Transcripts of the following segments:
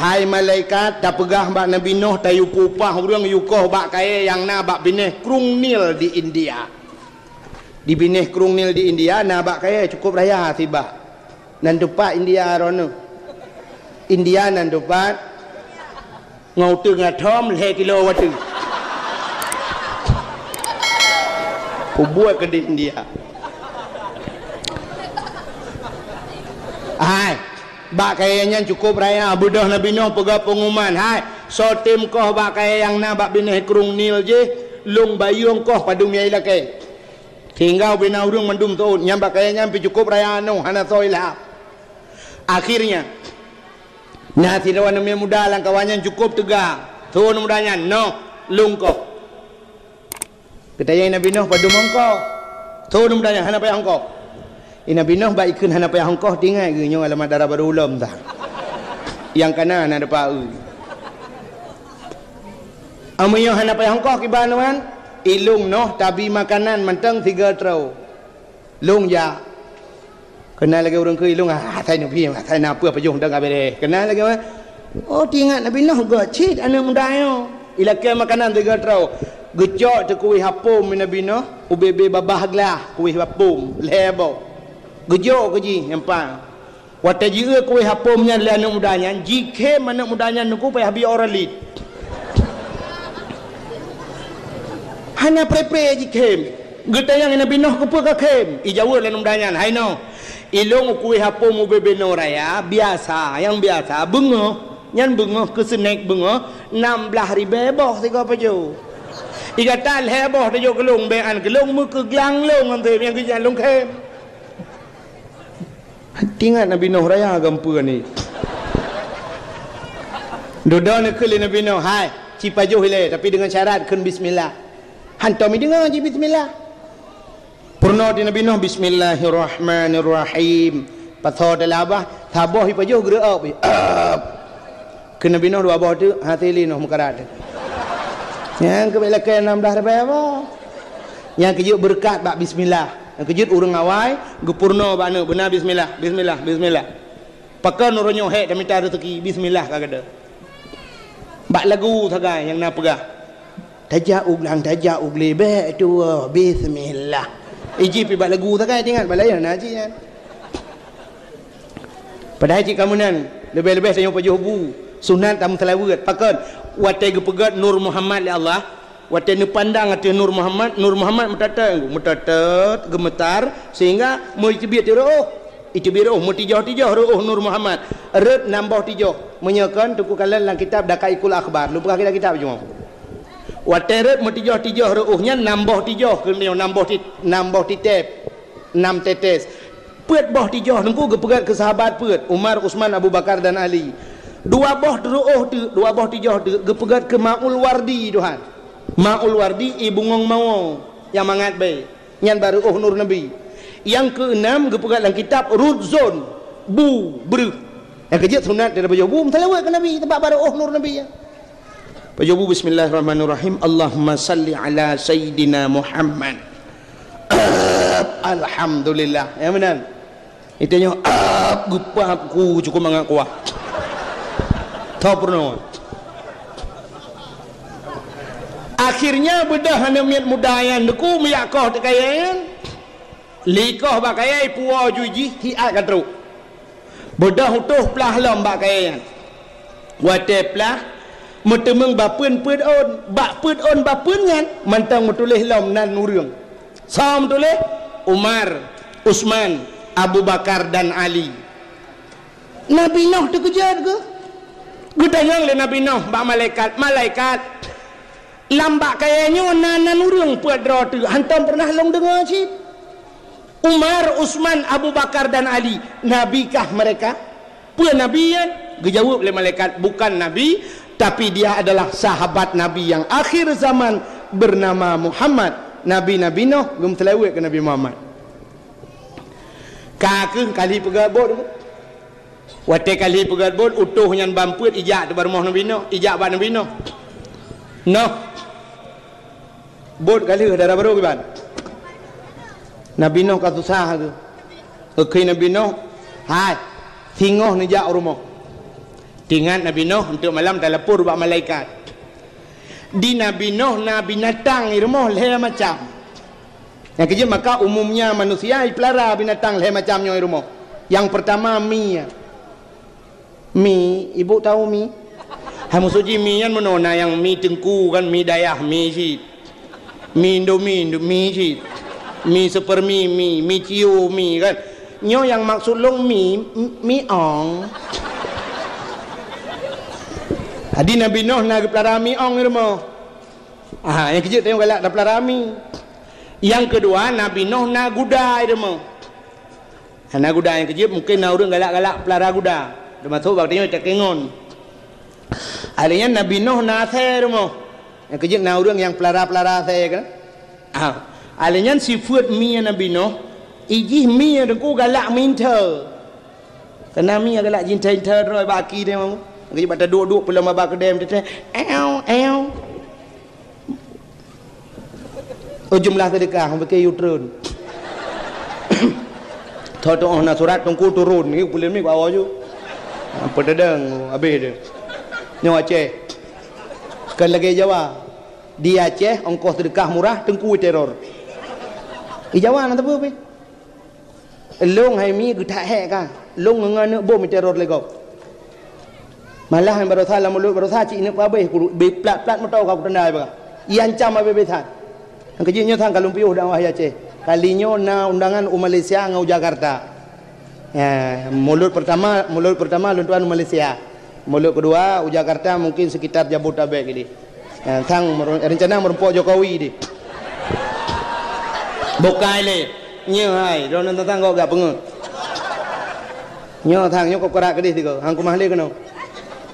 hai malaikat dah pegah bak Nabi Nuh tayu pupah urang yukoh bak kaya yang na bak binih Krung Nil di India. Di binih Krung Nil di India na bak kaya cukup raya tiba. Nan depat India rono. India nan depat ngau tu ngathom le kilo watu. Buat ke di India. Hai, bak kayanya cukup raya budah Nabi Nuh pegah pengumuman. Hai, so tim koh bak kaya yang na bak bineh Krung Nil je, lung bayung koh padum yai lake. Tinggal bina urung mandum tuun, nyam bak kayanya pi cukup raya anu hana soilah. Akhirnya nah tidak namanya muda lang kawannya cukup tegak. Tuun mudanya no lung koh. Ketanya Nabi Nuh padum hongkoh. Tuun mudanya hana payah hongkoh. Nabi Nuh ba ikun hana payah hongkoh tinggal ge nyong alamat darah baru ulum tah. Yang kanan ada pau. Amunyo hana payah hongkoh kibanuan ilung Nuh tabi makanan mentang 3 trau. Lung ya. Kenal lagi orang ke ilung thai Nabi thai na apa payung dah gabe. Kenal lagi mah. Oh tinggal Nabi Nuh go cit anu mudayo. Ilake makanan 3 trau. Gejok tu kuih hapum Nabi Nuh, ubebe babah glah kuih hapum lebo. Gejok keji empa. Wata jira kuih hapumnya le anak mudanya, jike anak mudanya nuku payah bi oralit. Hanya prepe jike. Getayang Nabi Nuh kepa ka kem. Ijawa le anak mudanya, hai no. Ilung kuih hapum ubebe no raya biasa, yang biasa bengoh. Nyan bengoh ke senek bengoh 16,000 boh 3 peju. Ikatan heboh dia kelung bean kelung mu ke glang long antara yang kerja long kem. Tinggal Nabi Nuh raya gampu ni. Dodo nak ke Nabi Nuh, hai, cipajuh le tapi dengan syarat kun bismillah. Hantar mi dengar je bismillah. Purno di Nabi Nuh bismillahirrahmanirrahim. Patho dalabah taboh ipajuh gerak. Ke Nabi Nuh dua boh tu hati li Nuh mukarat. Yang kebelakan 16 apa? Yang kejut berkat bak bismillah. Yang kejut urang awai gepurno bana benar bismillah, bismillah, bismillah. Pakan uronyo hek dan minta rezeki bismillah kagada. Bak lagu tagai yang na pegah. Tajak uglang tajak uglebe tu bismillah. Iji pi bak lagu tagai tinggal balaya na ji kan. Padahal cik kamu nan lebih-lebih saya pajuh bu. Sunat tamu telawat pakan watai gepegat Nur Muhammad ya Allah watai ni pandang ati Nur Muhammad metatat gemetar sehingga mau itibit roh mutijah roh Nur Muhammad red nambah tijah menyakan tuku kalan dalam kitab Dakaikul Akhbar lupa kita kitab cuma watai red mutijah rohnya nambah tijah kena nambah titep 6 tetes peut boh tijah nungku gepegat ke sahabat peut Umar Usman Abu Bakar dan Ali. Dua boh tijah gepegat ke Ma'ul Wardi Tuhan. Ma'ul Wardi ibu ngong mau yang mangat baik. Nyan baru Nur Nabi. Yang keenam gepegat dalam kitab Rudzon Bu Beru. Yang kejut sunat dari bajubu telawat ke Nabi tempat baru Nur Nabi ya. Bajubu bismillahirrahmanirrahim. Allahumma salli ala sayyidina Muhammad. Alhamdulillah. Ya benar. Itunya gupah ku cukup mangat kuah. Tahu pernah. Akhirnya bedah hanya miat mudayan deku miyakoh tekayan. Likoh bakayai puwa juji hiat katru. Bedah utuh pelah lam bakayan. Wate pelah metemeng bapun pun on, bak pun on bapun kan mantang metulih lam nan nurung. Sam tulih Umar, Usman, Abu Bakar dan Ali. Nabi Nuh terkejar ke? Gudanyang le Nabi Nuh bak malaikat lambak kayanya nanan urang pedro tu hantam pernah long dengar cik Umar, Usman, Abu Bakar dan Ali nabikah mereka? Pua nabi kan? Dijawab oleh malaikat bukan nabi tapi dia adalah sahabat nabi yang akhir zaman bernama Muhammad. Nabi Nuh gum telawat ke Nabi Muhammad. Kakek kali pegabot watai kali pegat bot utuh nyan bamput ijak tu barumah Nabi Nuh ijak ba Nabi Nuh bot kali darah baru ke ban Nabi Nuh ka susah ke Nabi Nuh hai tingoh ni jak rumah Ingat Nabi Nuh untuk malam telepur buat malaikat. Di Nabi Nuh Nabi binatang ni rumah leh macam. Yang kerja maka umumnya manusia pelara binatang leh macamnya rumah. Yang pertama mi. Mi, ibu tahu mi? Hamu suji mi kan menona yang mi tengku kan mi dayah mi si. Mi Indomie mi si. Mi super mi ciu mi kan. Nyo yang maksud long mi ong. Adi Nabi Nuh nak pelara mi ong ni rumah. Yang kecil tengok galak dah pelara mi. Yang kedua Nabi Nuh nak guda ni rumah. Nak guda yang kecil mungkin nak orang galak-galak pelara guda. Dia masuk bak tengok tak kengon. Alihnya Nabi Nuh nak the rumah. Yang kecil nak orang yang pelara-pelara the kan. Alihnya sifat mi Nabi Nuh. Ijih mi aku galak minta. Kena mi galak cinta-cinta roi baki dia mau. Kerja pada duduk pulang babak kedai dia jumlah sedekah pakai U-turn. Tahu nak surat tunggu turun ni pulang ni bawa je. Apa dedeng habis dia. Nyawa Aceh. Sekali lagi Jawa. Di Aceh ongkos sedekah murah tengku teror. Di Jawa nak apa? Long hai mi getak hek kan. Long ngana bom teror lego. Malah yang baru salah mulut baru saja ini apa be plat motor kau tendai ba. Ian cam apa betan. Yang kejinyo thang kalung piuh dah wahya Aceh. Kalinyo na undangan Malaysia ngau Jakarta. Ya, mulut pertama luntuan Malaysia. Mulut kedua Jakarta mungkin sekitar Jabodetabek ini. Ya, thang rencana merumpok Jokowi di. Bokai le. Nyo hai, don tentang kau gak pengen. Nyo thang nyo kau kerak kedis tiga. Hang kumah le keno.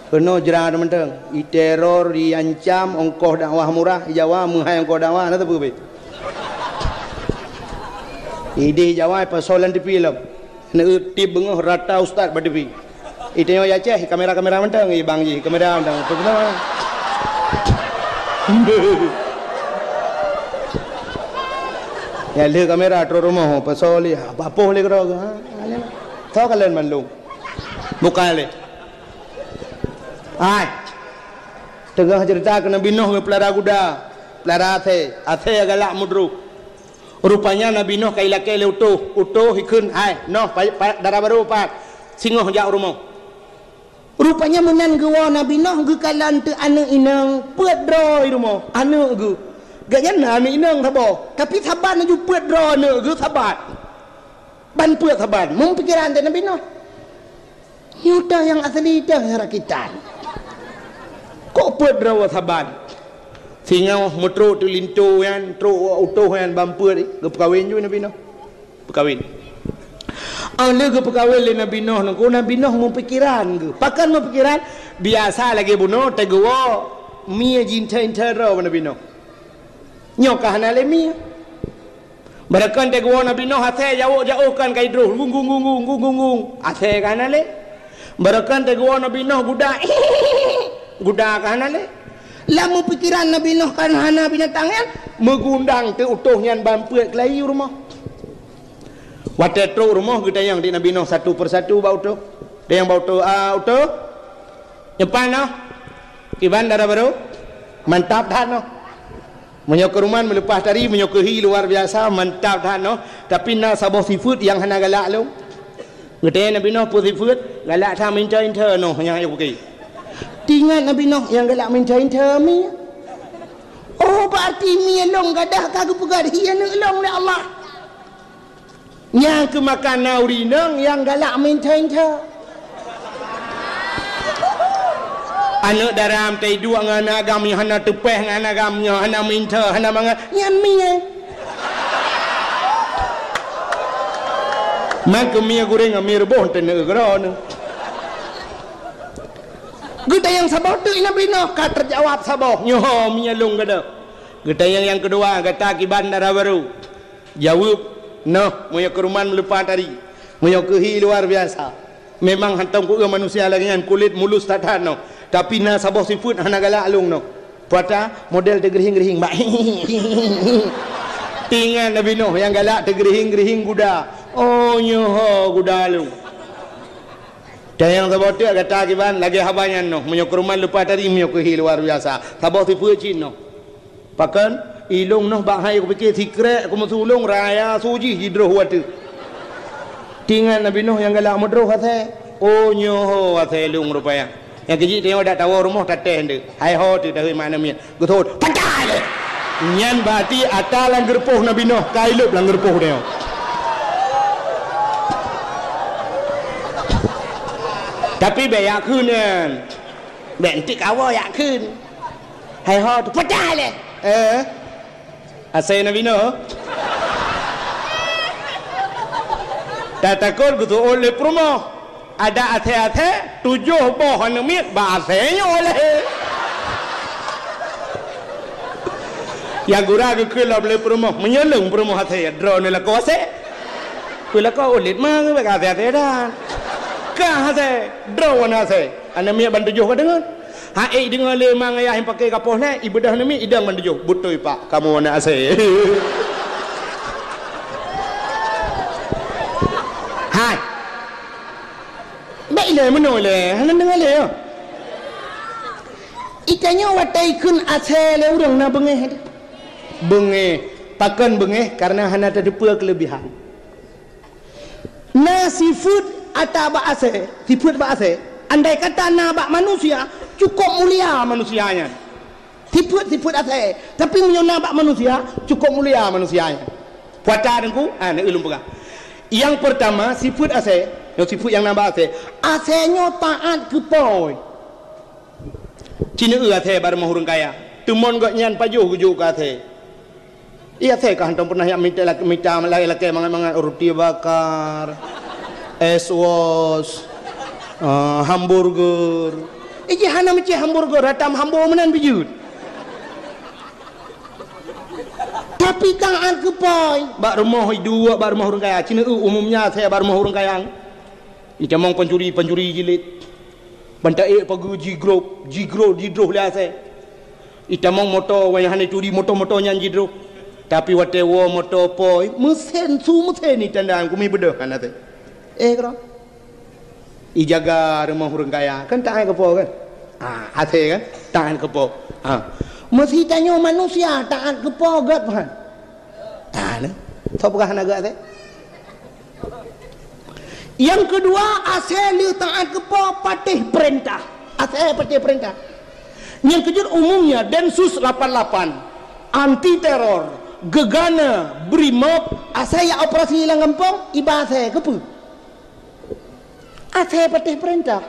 Kena jerah menteng. I teror diancam ongkos dakwah murah di Jawa menghai ongkos dakwah nak apa be. Ide Jawa persoalan TV lah. Nak tip bengah rata ustaz pada TV. Ide yo Aceh kamera menteng i bang ji kamera menteng. Betul. Ya le kamera tro rumah pasal apa le kero. Tahu kalian manlung. Bukan le. Tengah cerita ke Nabi Nuh pelara kuda, pelara athe galak mudru. Rupanya Nabi Nuh kai lake le utuh hikun Nuh darah baru pat singoh jak rumah. Rupanya menan gewa Nabi Nuh ge kalan te anak inang peut droi rumah. Anak ge. Gaknya anak inang thabo, tapi saban ju peut dro anak ge sabat. Ban peut saban, mung pikiran te Nabi Nuh. Yudah yang asli dah rakitan. Kok peut rawa saban. Singa mutro tu linto yan, tro utuh yan bampu ni, ke perkahwin ju Nabi Nuh. Perkahwin. Le ke perkahwin le Nabi Nuh nang Nabi Nuh mau pikiran ke. Pakan mau pikiran biasa lagi bunuh teguwa mi jinta ro Nabi Nuh. Nyokah na le mi. Barakan teguwa Nabi Nuh ate jauh kan kai dro gung. Ate kan le. Barakan teguwa Nabi Nuh guda kan le. Lamu pikiran Nabi Nuh kan hana binatangnya megundang te utuhnya bampuet kelai rumah. Wate tro rumah kita yang di Nabi Nuh satu persatu bau tu. Dia yang bau tu utuh. Nyepan noh. Kiban darah baru. Mantap dah noh. Menyok rumah melepas tari menyokehi luar biasa mantap dah noh. Tapi na sabah sifut yang hana galak lu. Kita Nabi Nuh pun sifut galak tha minta noh yang ayo pergi. Tinggal Nabi Nuh yang galak minta mi. Oh berarti mi long gadah kagak pegat hian long le Allah. Yang kemakan nauri nang yang galak minta. Anak daram tai dua ngana agam yang hana tepeh ngana agamnya hana minta hana mangan nyan mi. Mak mi goreng amir bon tene gron. Kita yang sabah tu Nabi Nuh kata terjawab sabah nyoh mialung gada. Kita yang kedua kata kiban darah baru. Jawab noh moyo ke rumah melepas tadi. Moyo ke hi luar biasa. Memang hantam ku manusia lagi dengan kulit mulus tahan no. Tapi na sabah sifut hana galak alung no. Puata model tergerihing-gerihing. Tinggal Nabi Nuh yang galak tergerihing-gerihing kuda. Oh nyoh kuda alung. Dan yang terbotak kata kiban lagi habanya no menyokruman lupa tadi menyokhi luar biasa. Tabau tipu Cina. Pakan ilung noh bak hai aku fikir tikrek aku mesulung raya suji hidroh watu. Tinggal Nabi Nuh yang galak modroh kata. Oh nyoh kata lung rupanya. Yang kecil tengok dak tahu rumah tateh dia. Hai ho tu dah mana mian. Gutut. Pakai le. Nyan berarti atalan gerpuh Nabi Nuh kailup lang gerpuh dia. Tapi bayak kun bentik awak yak kun. Hai ho tu pakai le. Asal Nabi Nuh. Tak takut gitu oleh promo. Ada ate-ate 7 pohon miat bahasanya oleh. Yang gura ke kelab le promo menyelung promo hati drone la kose. Kula ko ulit mang be ka ate dah. Ka hati drone hati. Ana miat bantu joh ka dengar. Ha dengar le mang ayah yang pakai kapoh ni ibadah ni idang bantu joh. Betul pak kamu nak ase. Hai. Baik le meno le. Hanan dengar le. Ikannya watai kun ase le urang na bengeh. Bengeh, pakan bengeh karena hana terdepa kelebihan. Na seafood atau bak ase, seafood bak ase. Andai kata na bak manusia, cukup mulia manusianya. Seafood ase, tapi menyona bak manusia, cukup mulia manusianya. Puata dengku, nak ulung pegang. Yang pertama, seafood ase, seafood yang nambah ase. Asenya taat kepoi. Cina ase baru mahurung kaya. Tumon gak nyan pajuh kujuk ase. Iya saya kan pernah yang minta laki mangan roti bakar, es was, hamburger. Iji hana macam hamburger, ratam hamburger menan bijut. Tapi tangan kepoy. Bak rumah dua, bak rumah orang kaya. Cina umumnya saya bak rumah orang kaya. Ica mong pencuri jilid. Bantai pagi jigro lah saya. Ica mong motor wayah hana curi motor-motornya jidro. Tapi wate wo motor poi mesin ni tandaan kumi bedah kan ate. Kero. Ijaga rumah orang kaya kan tangan kepo kan. Ate kan tangan kepo. Mesti tanya manusia tangan kepo gat kan. Ne. Tahu bukan naga ate. Yang kedua asal tangan kepo patih perintah. Asal patih perintah. Yang kedua umumnya Densus 88 anti teror gegana brimob asaya operasi hilang kampung iba saya kepu asaya patih perintah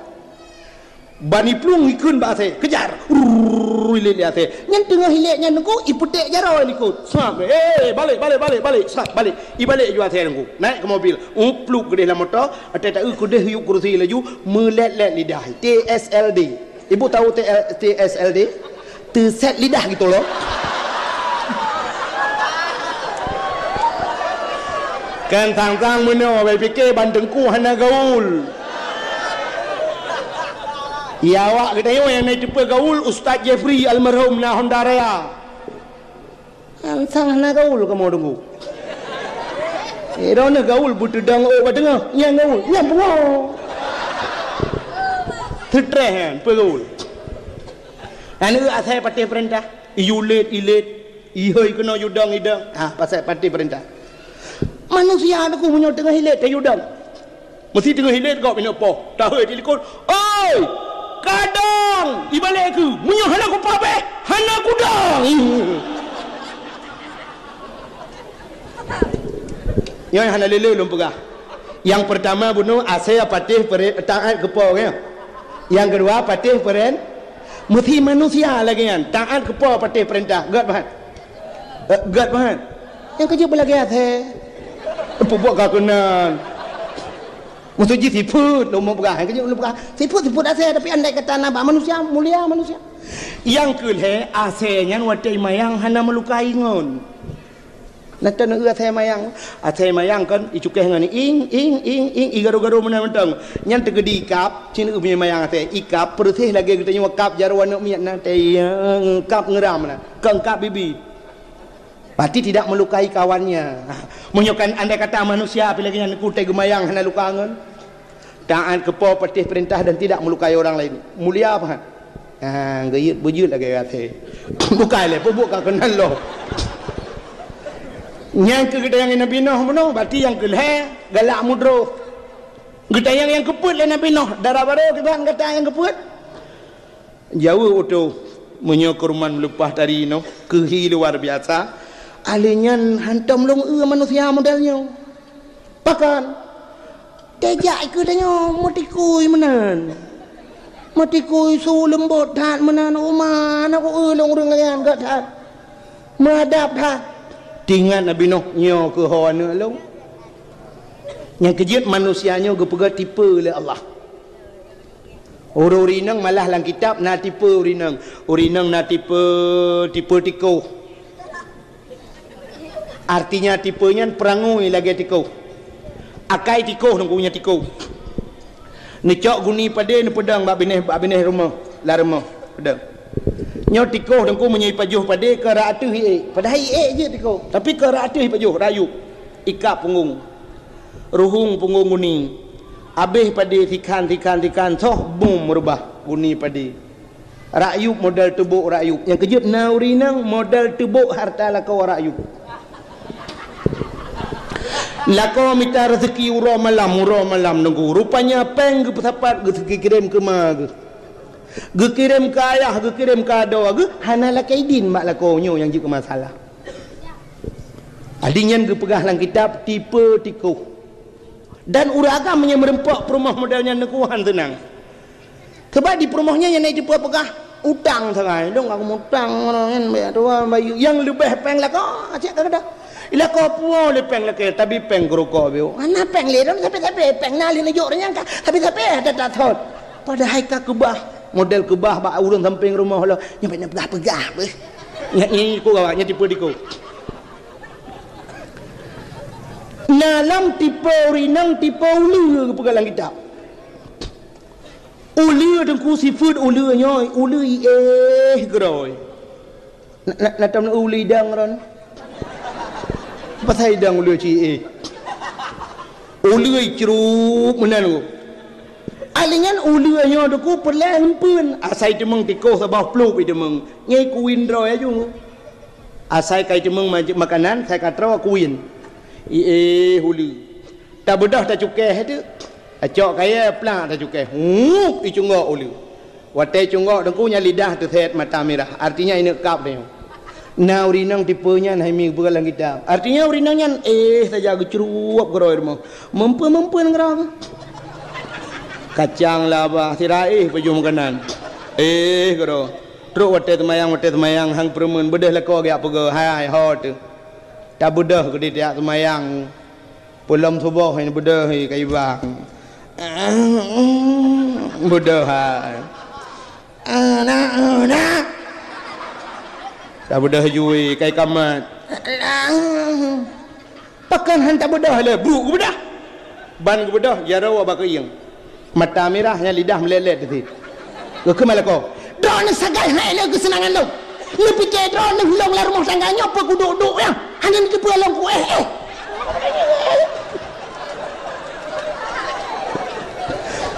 bani plung ikun ba saya kejar hilik asaya nyan tengah hiliknya nengku iputek jarau ikut sap balik sap balik ibalik ju asaya nengku naik ke mobil plug gede lah motor ada tak kudah hiup kursi laju melet-let lidah TSLD ibu tahu TSLD terset lidah gitu loh. Kan tang-tang mana awak fikir bandengku hana gaul. Ya awak kita yang naik cepat gaul Ustaz Jeffrey almarhum na Honda Raya. Tang hana gaul kamu tunggu. Rona gaul butuh dang badengah yang gaul yang bungo. Tertrehen pegaul. Anu asai patih perintah. Iulit ihoi kena yudang idang. Pasal patih perintah. Manusia aku punya tengah hilet tak yudang. Mesti tengah hilet kau punya apa? Tahu telefon. Oi! Kadang ibalik aku. Punya hana aku pape. Hana aku dang. Yang hana lele belum pegah. Yang pertama bunuh asal patih taat kepo ya. Yang kedua patih peren. Mesti manusia lagi kan. Taat kepo patih perintah. Gat bahan. Gat bahan. Yang kerja belagi asal. Buat kakunan. Maksudnya siput, lo mau pegang, kerja lo pegang. Siput asal tapi andai kata nabak manusia mulia manusia. Yang kelih asalnya watai mayang hana melukai ngon. Nanti nak asal mayang kan icukeh ngani ing igaro menang. Yang tegedi ikap, cina punya mayang asal ikap pertih lagi kita nyawa kap jarwan nak miat nanti kap ngeram na, kap bibi. Berarti tidak melukai kawannya. Menyokan andai kata manusia apalagi yang kutai gemayang hana lukangan. taat kepada patih perintah dan tidak melukai orang lain. Mulia apa? Gayut bujut lagi kata. Bukan le, bukan kenal lo. Yang kita yang Nabi Nuh benar, berarti yang keleh galak mudro. Kita yang keput le Nabi Nuh, darah baru kita kata yang keput. Jauh itu menyokurman melupas dari no kehi luar biasa. Alinyan hantam long manusia modelnya. Pakan tejak ke tanya motikui menan. Motikui su lembut tat menan uman aku long rengan kat tat. Madap tat. Tinggal Nabi Nuh nyo ke hawana long. Yang kejut manusianya gepega tipe oleh Allah. Urinang malah dalam kitab na tipe urinang. Urinang na tipe tiko. Artinya tipenya perangui lagi tiko. Akai tiko nang punya tiko. Necok guni pada ni pedang bab bineh rumah, la rumah pedang. Nyo tiko nang ku menyai pajuh pada ke raatuh pada hai je tiko. Tapi ke raatuh pajuh rayu. Ikap punggung. Ruhung punggung guni. Habis pada tikan toh boom merubah guni pada. Rakyub modal tebuk rakyub. Yang kejut naurinang modal tebuk harta lakau rakyub. Lakau minta rezeki ura malam nunggu. Rupanya peng ke pesapat ke kirim ke mag. Ge kirim ke ayah, ge kirim ke ado, ge hana lakaidin mak lakau nyo yang juga masalah. Adinyan ge pegah lang kitab tipe tiko. Dan uragam yang merempak perumah modalnya nekuhan tenang. Sebab di perumahnya yang naik tipe pegah utang sangai. Dong aku utang orang bayu yang lebih peng lakau acak kada. Ila ko puo le peng leke tapi peng groko bio. Ana peng le dong tapi peng nali na jor nyangka tapi ada tatot. Pada hai ka kebah model kebah ba urang samping rumah lo nyampe na pegah be. Ni ko gawanya tipe diko. Nalam tipe urinang tipe ulu ke pegalang kitab. Ulu dengku sifut ulu nyoy ulu groi. Na tam ulu dang ron. Pasal dang ulu ci ulu ceruk menan. Alingan ulu nyo deku perlah hempun. Asai temeng tiko sabah pluk itu meng. Nyai kuin droi aja. Asai kai temeng makanan saya katra kuin. Hulu. Tak bedah tak cukai tu. Acok kaya pelak tak cukai. Icungok ulu. Watai cungok dengku nya lidah tu set mata merah. Artinya ini kap dia. Na urinang tipenya nah mi begalang kita. Artinya urinangnya saja gecurup geroi rumah. Mempu ngerang. Kacang laba sirai baju makanan. Gero. Truk watai temayang hang permen bedah lako ge apa ge hai hot. Tak bedah ke dia semayang pulam subuh ini bedah kai bang bedah anak tak bedah jui kai kamat pakan han tak bedah le bu ke bedah ban ke bedah jaro ba ke yang mata merahnya lidah melelet tu ke malako dah ni sagai hai le kesenangan lu lu pikir dah ni hulung la rumah tangganya apa ku duk-duk ya hanya ni ke pulang ku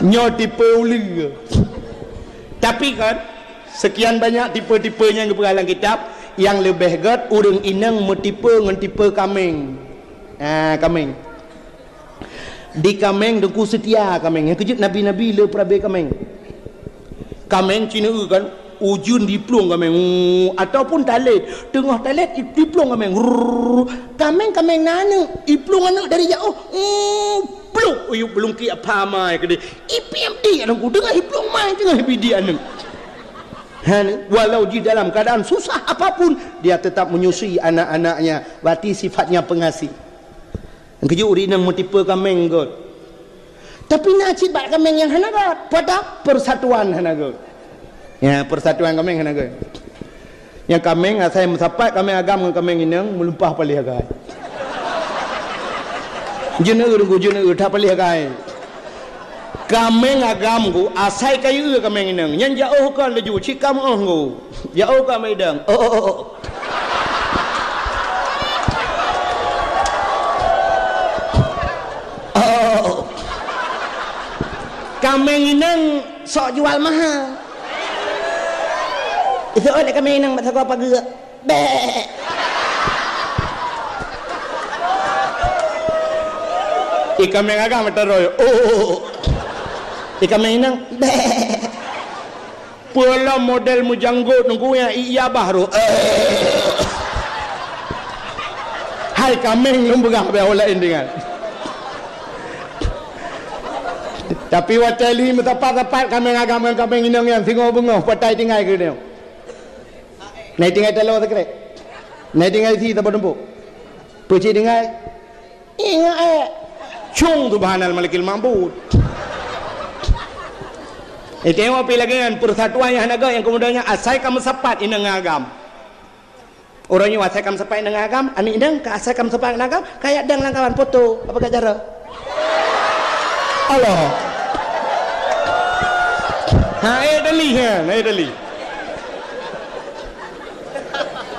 nyo tipe uli. Tapi kan sekian banyak tipe-tipenya yang berhalang kitab yang lebih god urang inang metipe ngan tipe kameng. Kameng. Di kameng dengku setia kameng. Yang kejut nabi-nabi le prabe kameng. Kameng Cina kan ujun diplong kameng ataupun talit tengah talit diplong kameng kameng nana iplong anak dari jauh pluk belum ki apa mai ke dia IPMD anakku dengar iplong mai tengah BD anak walau di dalam keadaan susah apapun dia tetap menyusui anak-anaknya berarti sifatnya pengasih keju urinang mutipe kameng god tapi nacit bak kameng yang hanagat pada persatuan hanagat. Ya persatuan kami kena ke. Yang kami asai mensapat kami agam dengan kami inang melumpah palih agai. Jeuna tak palih agai. Kami agam ku asai kayu kami inang. Yang jauh kan laju cikam ku. Jauh kami dang. Kambing inang sok jual mahal. Itu ada kambing inang masa kau apa gerak. Bek. Ikan mengaga mataroy. Oh. Ikan menang. Pula model mujanggut nunggu yang iya baru. Hai kameng lumbang be olain dengan. Tapi wateli metapat kameng kameng inang yang singo bungo patai tinggal ke dia. Nai tinggal telo tak kira. Nai tinggal si tempat tempat. Puci tinggal. Ingat Cung tu bahanal malikil mambut. Tengok pi lagi kan persatuan yang naga yang kemudiannya asai kamu sepat inang agam. Orangnya asai kamu sepat inang agam, ani indang ka asai kamu sepat inang agam, kayak dang langkawan foto. Apa kat cara? Allah. Dali.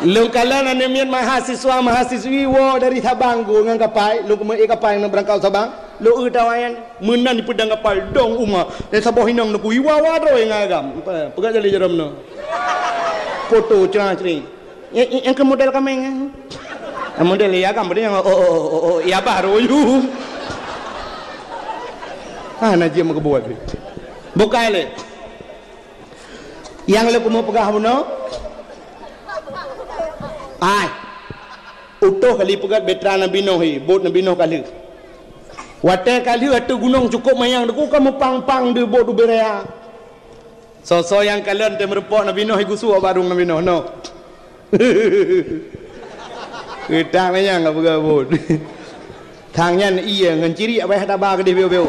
Lu kalan anemian mahasiswi wo dari Sabang go ngang kapal, lu kemai kapal nang berangkau Sabang, lu utawayan menan di pedang kapal dong uma. Dan sabah hinang nak wiwawa ro yang agam. Pegat jali jaramno. Foto cering. Yang ke model kami kan. Model ya kan yang ya baru you. Najib mau kebuat. Bukai le. Yang lu mau pegah no? Utuh kali pegat betra Nabi Nuh bot Nabi Nuh kali wate kali atu gunung cukup mayang deku kamu pang de bot du berea so yang kalian te merepok Nabi Nuh gusu barung Nabi Nuh no kita mayang enggak pegat bot thangnya iya ngan ciri apa hata ba ke beo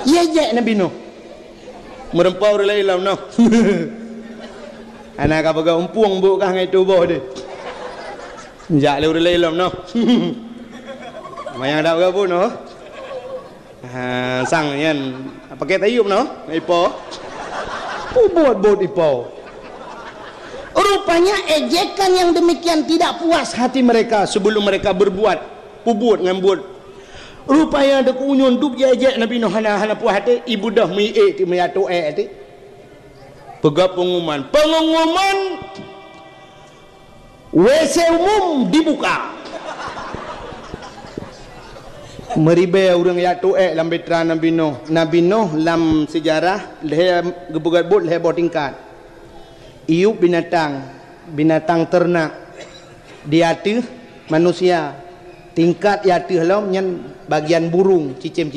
iya Nabi Nuh merempau relai lam no anak apa kau umpuang buka ngai tu boh deh, jak le udah lelom no, mayang dah kau pun no, sang yan, pakai tayub no, ipo, buat ipo, rupanya ejekan yang demikian tidak puas hati mereka sebelum mereka berbuat, pubut ngambut, rupanya ada kunyun duk ejek Nabi Nuh hana puas hati, ibu dah ti meyatu ti. Pegap pengumuman WC umum dibuka meribe orang yatu lam betra Nabi Nuh lam sejarah lehe gebugat bot lehe botingkat iup binatang ternak diatu manusia tingkat yatu lam nyan bagian burung cicim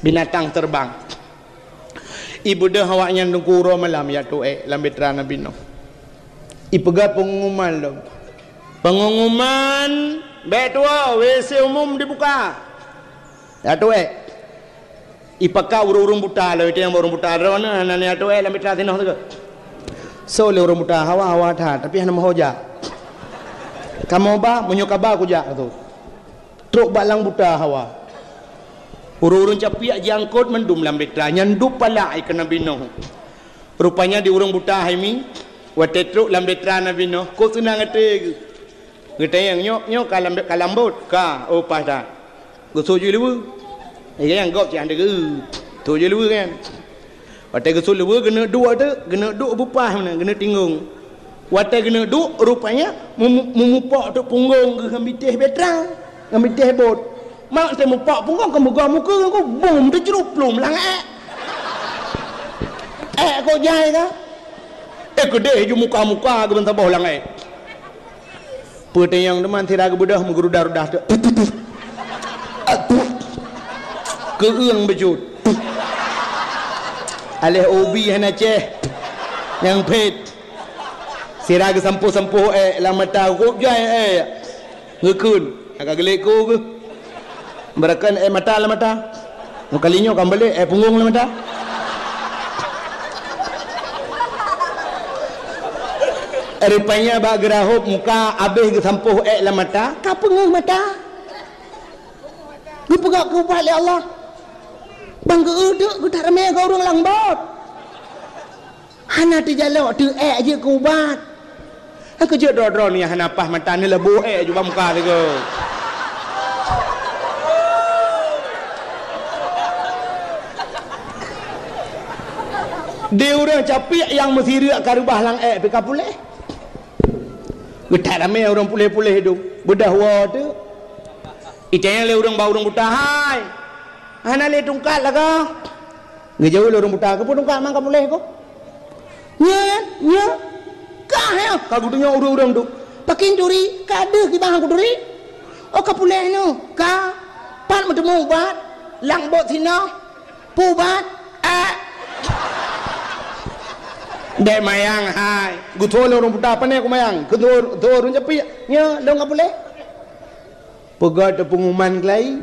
binatang terbang. Ibu dah awaknya nungkuro malam ya tu lam betra Nabi Nuh. Ipegat pengumuman betua WC umum dibuka. Ya tu ipaka urung buta lah itu yang urung buta rona nana ya tu lam betra Nuh tu. So le urung buta hawa tha tapi hana mahoja. Kamu ba munyokaba kuja tu. Truk balang buta hawa. Urung capiak jangkut mendum lam betra nyandup pala ikan Nabi Nuh. Rupanya di urung buta haimi watetruk lam betra Nabi Nuh ko tunang ate ngete yang nyok kalambut ka opah ta go soju lewu yang gop ci ande ge soju lewu kan wate ge soju lewu kena dua tu kena duk bupah mana kena tinggung wate kena duk rupanya memupok tu punggung ke ngambitih betra ngambitih bot mak saya mupak punggung ke muka aku bom terjerup belum lang kau jahit ka gede ju muka ke bentar bawah lang putih yang teman tidak kebudah menggerudah-rudah tu keung bejut alih obi hana ceh yang pet sirah ke sampuh-sampuh lama tahu jahit ngekun agak gelek ku ke berakan mata kalinya kembali punggung lah mata rupanya bak gerahub muka habis ke sampuh lah mata ka punggung mata lu pegak ke balik Allah bang ke uduk ku tak ramai kau orang langbot hana tu jalok tu je ke ubat aku je dro ni hana pah mata ni lebu juga muka tu ke Dia orang capik yang mesti riak karubah lang peka pulih. Getak ramai orang pulih-pulih tu. Bedah wa tu. Itanya le orang bau orang buta hai. Hana le tungkat lah kau. Ngejauh le orang buta ke pun tungkat mang ka pulih ko. Nya. Kah ya. Ka gudunya orang-orang tu. Pakin duri, ka ada ki bang duri. Oh ka pulih nu. Ka pan mutemu bat. Lang bot sino. Pu bat. Dek mayang hai. Guthol orang buta apa ni aku mayang. Guthol orang jepi. Nya dong apa boleh? Pegat pengumuman kelai.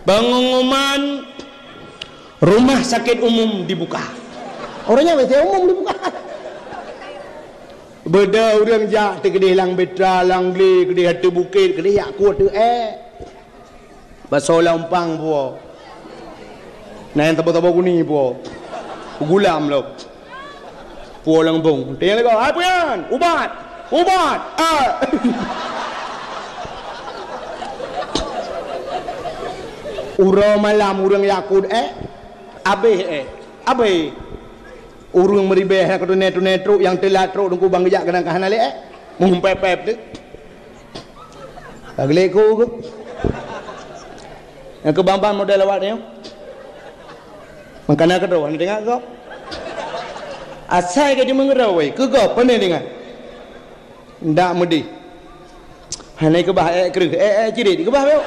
Pengumuman rumah sakit umum dibuka. Orangnya betul umum dibuka. Beda orang jak tegedih lang betra lang gli kedih hati bukit kedih yak kuat tu Baso lampang po. Nah yang tabo-tabo kuning po. Gulam lo. Pulang bung. Dia lagi, apa yan? Ubat. Ura malam urang yakut abe. Urang meribeh nak tu netro yang telat tro dengku bang gejak kadang kahana le mumpep tu. Agle ko. Yang ke bambang model awak ni. Mangkana kedua ni tengok kau. Asai ke dia mengerawai ke kau pandai dengan ndak mudi hanai ke bah kereh cirit ke bah beo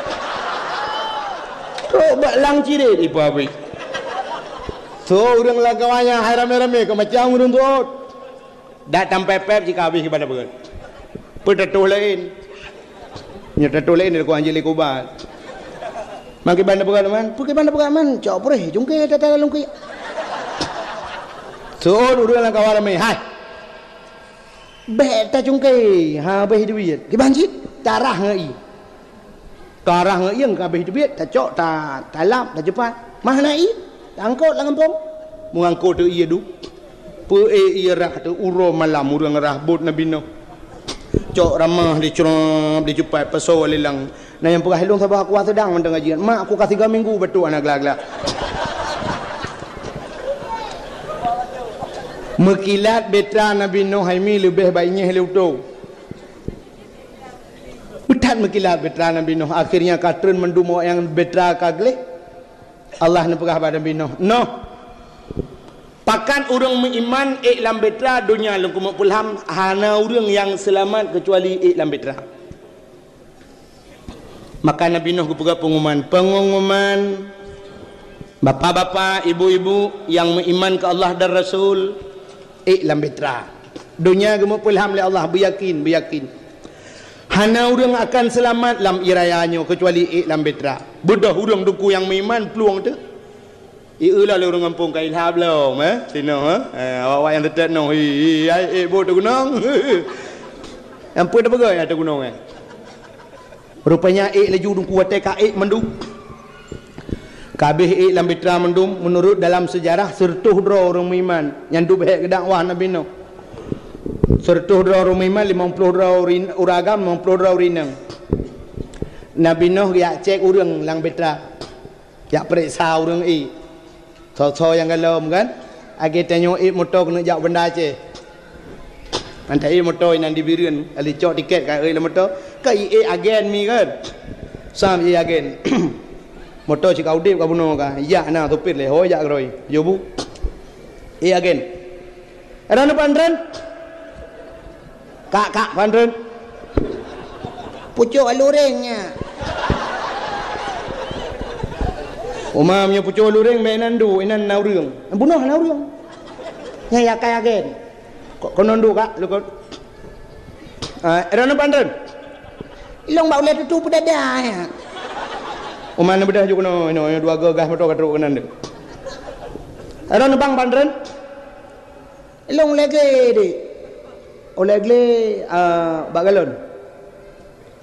tu bak lang cirit ipo abi tu urang lagawanya haram-rame ke macam urang tu dak sampai pep jika habis kepada beul pedatuh lain nya tatuh lain ko anjili ko ba mangki banda beul man pergi banda beul man cok pureh jungke tata lungki Soal urang lang kawala may hai. Beta jungke ha beh duit. Ki banjit tarah ngai. Tarah ngai yang ka beh duit ta cok ta talap ta cepat. Mah nai angkot lang kampung. Mengangkut tu iya du. Pe iya rah tu uro malam urang rah bot nabi no. Cok ramah di cepat di cepat pasal lilang. Nah yang pegah hilung sabah aku sedang mendengar jian. Mak aku kasih 3 minggu betul anak gelak-gelak. Mekilat betra Nabi Nuh haimi lebih baiknya heleu tu. Betat mekilat betra Nabi Nuh akhirnya katreun mendum yang betra kagle. Allah ne pegah pada Nabi Nuh. Noh. Pakan urang meiman iklam betra dunia lengkum pulham hana urang yang selamat kecuali iklam betra. Maka Nabi Nuh pegah pengumuman bapa-bapa, ibu-ibu yang meiman ke Allah dan Rasul iklam betra dunia gemuk pulham oleh Allah beryakin hana urang akan selamat lam irayanyo kecuali iklam betra bedah urang duku yang meiman peluang tu iulah le urang kampung ka ilham lo sino awak yang tetet no bo tu gunung ampun dah bagai ada gunung rupanya laju duku wate ka mendu kabeh iklam betra mendum menurut dalam sejarah sertuh dro orang meiman yang du behek ke dakwah Nabi Nuh sertuh dro orang meiman 50 dro uragam 50 dro rinang Nabi Nuh ya cek urang lang betra ya periksa urang so yang galom kan age tanyo motor kena jak benda ce antai motor nan dibireun ali cok tiket ka la motor ka agen mi kan sam agen motor cik audip ka bunuh ka ya na topir le ho ya groi yo bu again erana pandren kak pandren pucuk alurengnya umamnya pucuk alureng mainan du inan nau reung bunuh nau reung ya kai again kok konon du kak lu kok erana pandren ilong bau le tu pedada ya Umana bedah juga no 2 gagas motor katruk kanan dia. Ada nebang pandren. Ilong lagi di. Oleh bagalon.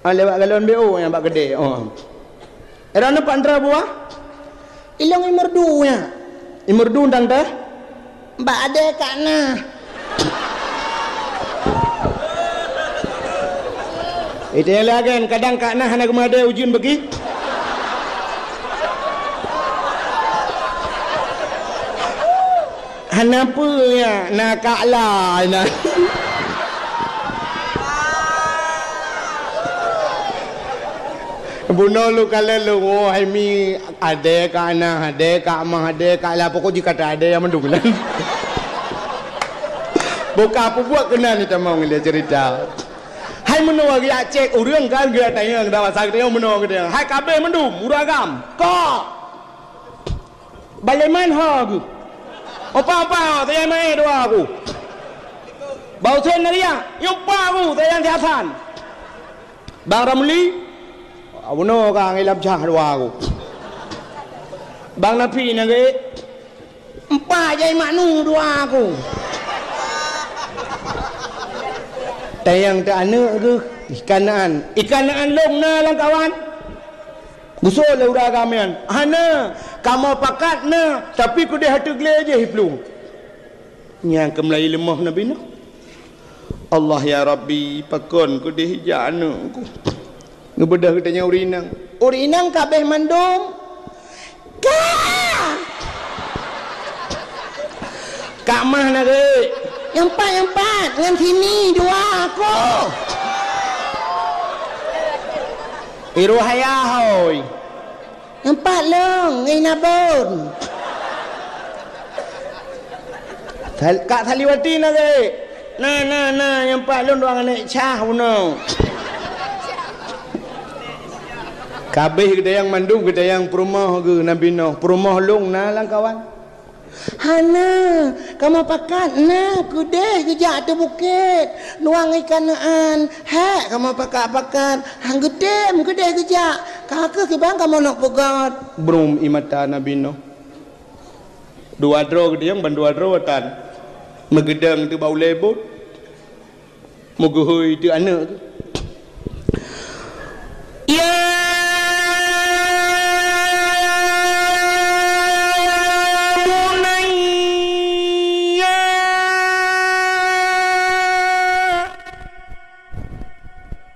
Lewat galon BO yang bak gede. Ada ne pandra buah. Ilong imerdunya. Imerdu ndang dah. Mbak ade kana. Itu yang lagi kadang kana hana kemade ujian bagi. Kenapa ya nak kalah nak? Bunuh lu kalau lu oh mi ada ke anak ada ke amah ada ke lah pokok jika tak ada yang mendung lah. Bukan apa buat kena ni tamang dia cerita. Hai menua dia cek urang kan dia tanya dah pasal dia menua dia. Hai kabeh mendum muragam. Kok baleman hagu. Apa-apa saya mai doa aku. Bau sen dia, jumpa aku saya yang tiasan. Bang Ramli Abuno ka ngilam cah doa aku. Bang Napi nage empa jai maknu doa aku. Tayang tak anak ke ikanaan long na lang kawan. Gusto le ura kamian. Hana kamu pakat na tapi ku dia hatu gle je hiplung. Nyang kemlai lemah nabi na. Allah ya Rabbi pakon ku dia hijak anakku. Ngebedah katanya urinang. Urinang kabeh mandum. Kak mah nak ke? Yang empat dengan sini dua aku. Iru hayah hoi. Yang empat long nabun. Kak Saliwati nak ke? Nah yang empat long doang anak cah puno. Kabeh kita yang mandum kita yang perumah ke Nabi Nuh perumah long na lang kawan. Hana kamu pakat na kudeh kejak tu bukit nuang ikanaan hek kamu pakat hang gedem kudeh kejak kakak ke bang kamu nak pegat brum imata Nabi Nuh dua dro dia yang bandua dro tan megedang tu bau lebut muguhui tu anak tu ya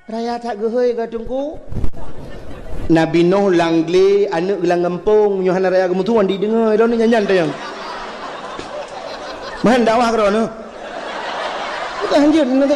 raya tak gehoi ke tungku Nabi Nuh langgle anak gelang kampung Yohana raya kemutuan didengar dah ni nyanyan tayang bahan dakwah kerana bukan anjir nak